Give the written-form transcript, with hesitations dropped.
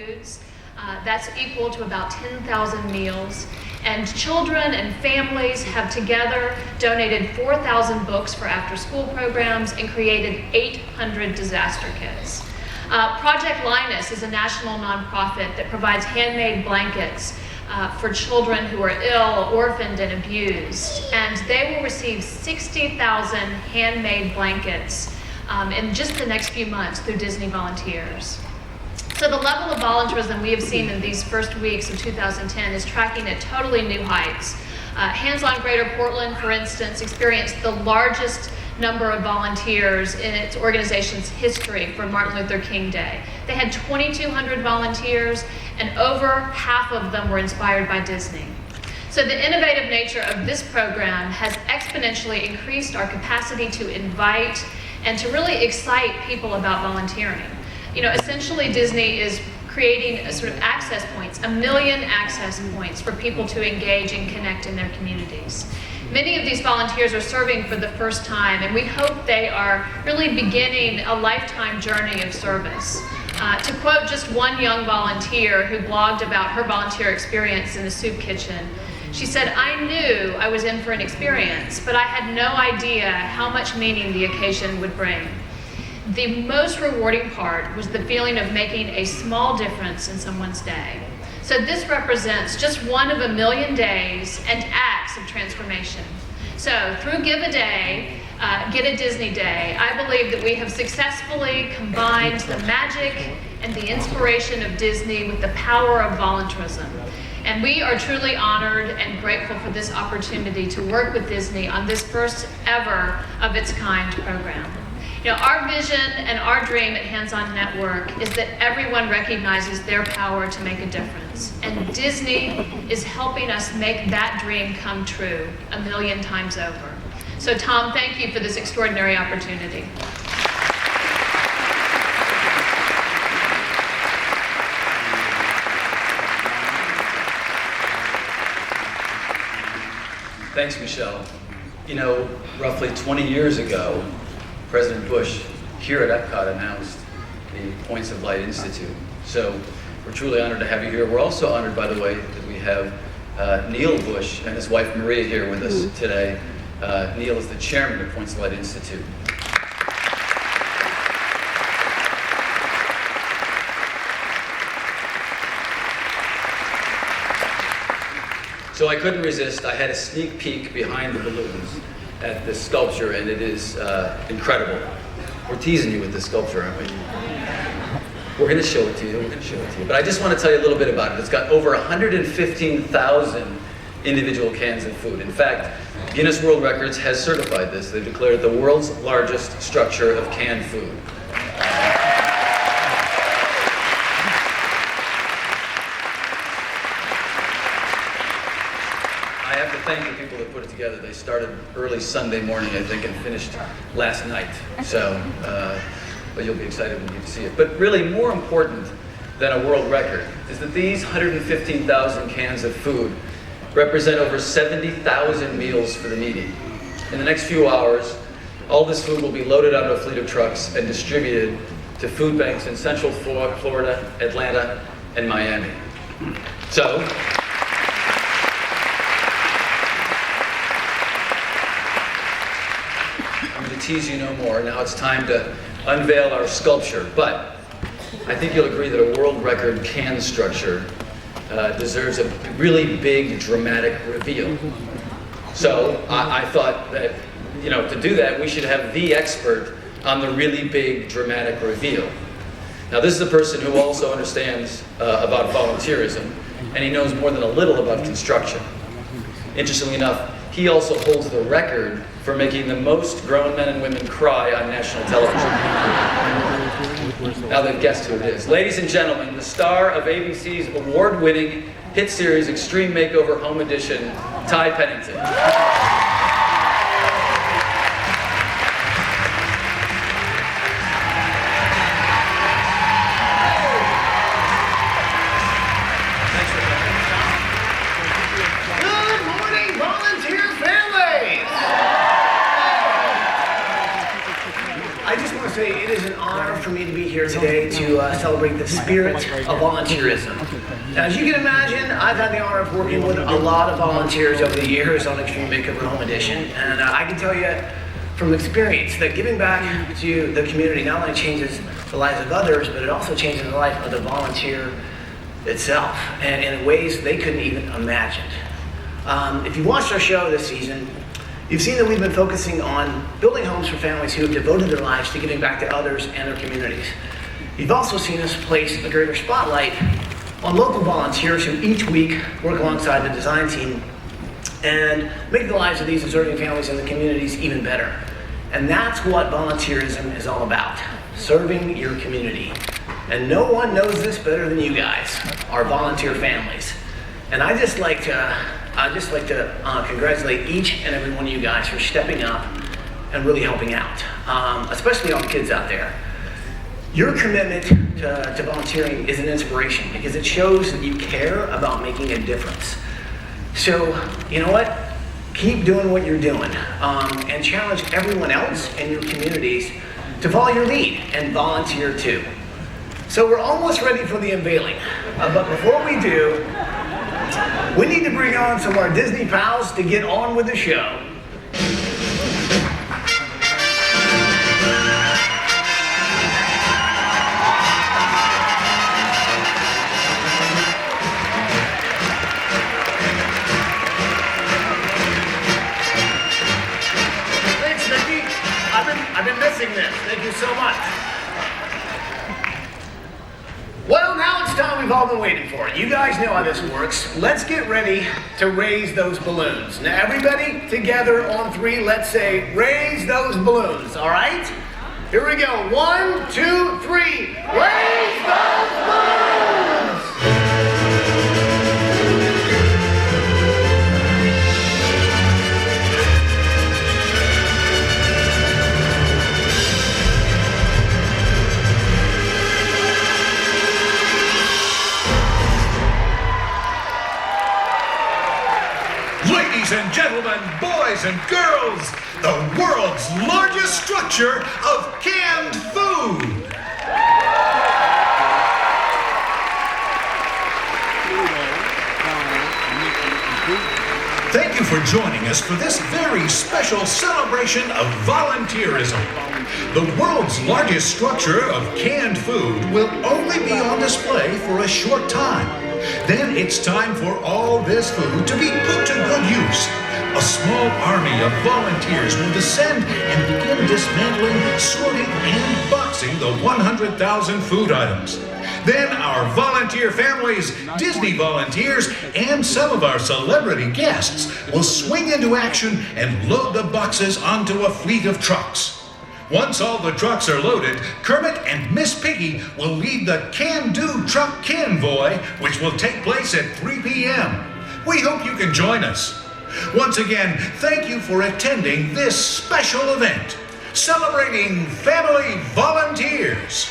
foods. That's equal to about 10,000 meals. And children and families have together donated 4,000 books for after-school programs and created 800 disaster kits. Project Linus is a national nonprofit that provides handmade blankets for children who are ill, orphaned, and abused. And they will receive 60,000 handmade blankets in just the next few months through Disney volunteers. So the level of volunteerism we have seen in these first weeks of 2010 is tracking at totally new heights. Hands On Greater Portland, for instance, experienced the largest number of volunteers in its organization's history for Martin Luther King Day. They had 2,200 volunteers, and over half of them were inspired by Disney. So the innovative nature of this program has exponentially increased our capacity to invite and to really excite people about volunteering. You know, essentially Disney is creating a sort of access points, 1 million access points for people to engage and connect in their communities. Many of these volunteers are serving for the first time, and we hope they are really beginning a lifetime journey of service. To quote just one young volunteer who blogged about her volunteer experience in the soup kitchen, she said, "I knew I was in for an experience, but I had no idea how much meaning the occasion would bring. The most rewarding part was the feeling of making a small difference in someone's day." So this represents just one of 1 million days and acts of transformation. So through Give a Day, Get a Disney Day, I believe that we have successfully combined the magic and the inspiration of Disney with the power of volunteerism. And we are truly honored and grateful for this opportunity to work with Disney on this first ever of its kind program. You know, our vision and our dream at Hands On Network is that everyone recognizes their power to make a difference. And Disney is helping us make that dream come true 1 million times over. So Tom, thank you for this extraordinary opportunity. Thanks, Michelle. You know, roughly 20 years ago, President Bush here at Epcot announced the Points of Light Institute. So we're truly honored to have you here. We're also honored, by the way, that we have Neil Bush and his wife Maria here with us today. Neil is the chairman of Points of Light Institute. So I couldn't resist. I had a sneak peek behind the balloons at this sculpture, and it is incredible. We're teasing you with this sculpture, aren't we? We're going to show it to you. We're going to show it to you. But I just want to tell you a little bit about it. It's got over 115,000 individual cans of food. In fact, Guinness World Records has certified this. They've declared it the world's largest structure of canned food. I have to thank the people that put it together. They started early Sunday morning, I think, and finished last night. So, but you'll be excited when you see it. But really, more important than a world record is that these 115,000 cans of food represent over 70,000 meals for the needy. In the next few hours, all this food will be loaded onto a fleet of trucks and distributed to food banks in Central Florida, Atlanta, and Miami. So, I'm going to tease you no more. Now it's time to unveil our sculpture. But I think you'll agree that a world record can structure deserves a really big, dramatic reveal. So I thought that, you know, to do that, we should have the expert on the really big, dramatic reveal. Now, this is a person who also understands about volunteerism, and he knows more than a little about construction. Interestingly enough, he also holds the record for making the most grown men and women cry on national television. Now they've guessed who it is. Ladies and gentlemen, the star of ABC's award-winning hit series Extreme Makeover Home Edition, Ty Pennington. Good morning, volunteer families! I just want to say it is an honor for me to be here today to celebrate the spirit of volunteerism. Now, as you can imagine, I've had the honor of working with a lot of volunteers over the years on Extreme Makeover Home Edition, and I can tell you from experience that giving back to the community not only changes the lives of others, but it also changes the life of the volunteer itself, and in ways they couldn't even imagine. If you've watched our show this season, you've seen that we've been focusing on building homes for families who have devoted their lives to giving back to others and their communities. You've also seen us place a greater spotlight on local volunteers who each week work alongside the design team and make the lives of these deserving families and the communities even better. And that's what volunteerism is all about, serving your community. And no one knows this better than you guys, our volunteer families. And I'd just like to congratulate each and every one of you guys for stepping up and really helping out, especially all the kids out there. Your commitment to volunteering is an inspiration because it shows that you care about making a difference. So, you know what? Keep doing what you're doing, and challenge everyone else in your communities to follow your lead and volunteer too. So we're almost ready for the unveiling, but before we do, we need to bring on some of our Disney pals to get on with the show. Thanks, Nikki. I've been missing this. Thank you so much. Well, now it's time we've all been waiting for. You guys know how this works. Let's get ready to raise those balloons. Now, everybody together on 3, let's say, raise those balloons, all right? Here we go. 1, 2, 3. Raise those balloons! Ladies and gentlemen, boys and girls, the world's largest structure of canned food. Thank you for joining us for this very special celebration of volunteerism. The world's largest structure of canned food will only be on display for a short time. Then it's time for all this food to be put to good use. A small army of volunteers will descend and begin dismantling, sorting, and boxing the 100,000 food items. Then our volunteer families, Disney volunteers, and some of our celebrity guests will swing into action and load the boxes onto a fleet of trucks. Once all the trucks are loaded, Kermit and Miss Piggy will lead the Can-Do Truck Convoy, which will take place at 3 p.m. We hope you can join us. Once again, thank you for attending this special event, celebrating family volunteers.